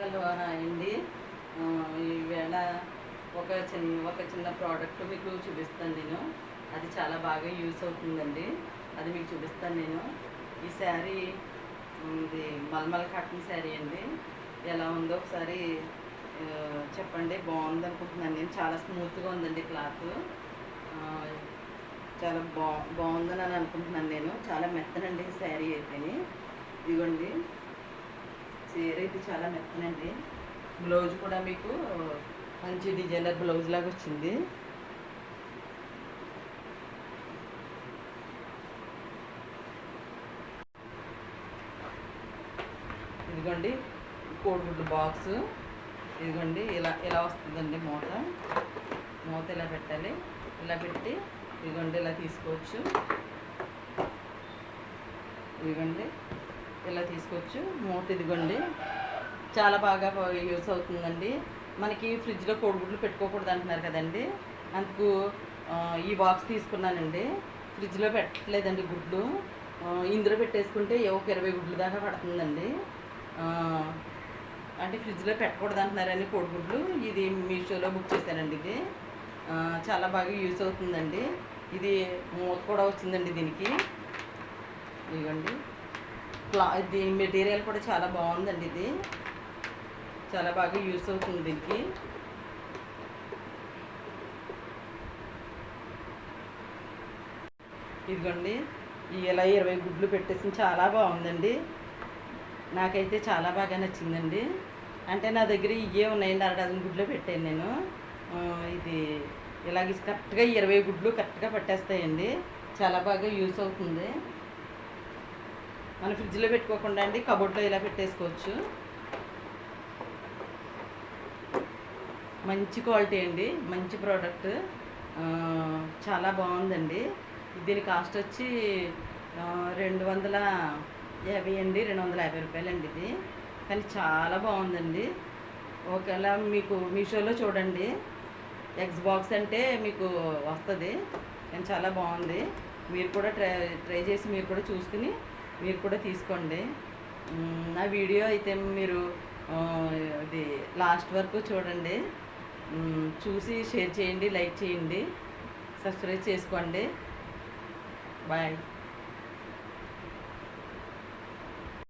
Hello hi అండి. ఈవేళ ఒక చిన్న ప్రోడక్ట్ మీకు చూపిస్తాను నేను. అది చాలా బాగా యూస్ అవుతుందండి. అది మీకు చూపిస్తాను నేను. ఈ శారీ ఇది మల్మల్ కాటన్ శారీ అండి. ఎలా ఉందో ఒకసారి చెప్పండి. బాగుంది అనుకుంటున్నాను నేను. చాలా స్మూత్గా ఉందండి క్లాత్. చాలా బాగుందని అనుకుంటున్నాను నేను. చాలా మెత్తనండి ఈ శారీ అయితేని. ఇదిగోండి, చీర అయితే చాలా మెత్తనండి. బ్లౌజ్ కూడా మీకు మంచి డిజైనర్ బ్లౌజ్ లాగా వచ్చింది. ఇదిగోండి కోడిగుడ్డు బాక్స్. ఇదిగోండి ఇలా ఇలా వస్తుందండి మూత ఇలా పెట్టాలి. ఇలా పెట్టి ఇదిగోండి ఇలా తీసుకోవచ్చు. ఇదిగోండి ఇలా తీసుకోవచ్చు మూత. ఇదిగోండి చాలా బాగా యూస్ అవుతుందండి. మనకి ఫ్రిడ్జ్లో కోడిగుడ్లు పెట్టుకోకూడదు అంటున్నారు కదండి, అందుకు ఈ బాక్స్ తీసుకున్నానండి. ఫ్రిడ్జ్లో పెట్టలేదండి గుడ్లు. ఇందులో పెట్టేసుకుంటే ఒక 20 గుడ్లు దాకా పడుతుందండి. అంటే ఫ్రిడ్జ్లో పెట్టకూడదు అంటున్నారని కోడిగుడ్లు. ఇది మీషోలో బుక్ చేశానండి. ఇది చాలా బాగా యూస్ అవుతుందండి. ఇది మూత కూడా వచ్చిందండి దీనికి. ఇదిగోండి దీని మెటీరియల్ కూడా చాలా బాగుందండి. ఇది చాలా బాగా యూస్ అవుతుంది దీనికి. ఇదిగోండి ఇలా 20 గుడ్లు పెట్టేసి చాలా బాగుందండి. నాకైతే చాలా బాగా నచ్చిందండి. అంటే నా దగ్గర ఇవే ఉన్నాయండి. 1 డజన్ గుడ్లు పెట్టాను నేను. ఇది ఇలాగ కరెక్ట్గా 20 గుడ్లు కరెక్ట్గా పట్టేస్తాయండి. చాలా బాగా యూస్ అవుతుంది. మన ఫ్రిడ్జ్లో పెట్టుకోకుండా అండి కబోర్డ్లో ఇలా పెట్టేసుకోవచ్చు. మంచి క్వాలిటీ అండి, మంచి ప్రోడక్ట్. చాలా బాగుందండి. దీని కాస్ట్ వచ్చి 250 అండి, 250 రూపాయలండి ఇది. కానీ చాలా బాగుందండి. ఒకవేళ మీకు మీషోలో చూడండి, ఎగ్స్ బాక్స్ అంటే మీకు వస్తుంది. కానీ చాలా బాగుంది. మీరు కూడా ట్రై చేసి మీరు కూడా చూసుకుని మీరు కూడా తీసుకోండి. నా వీడియో అయితే మీరు ఇది లాస్ట్ వరకు చూడండి. చూసి షేర్ చేయండి, లైక్ చేయండి, సబ్స్క్రైబ్ చేసుకోండి. బాయ్.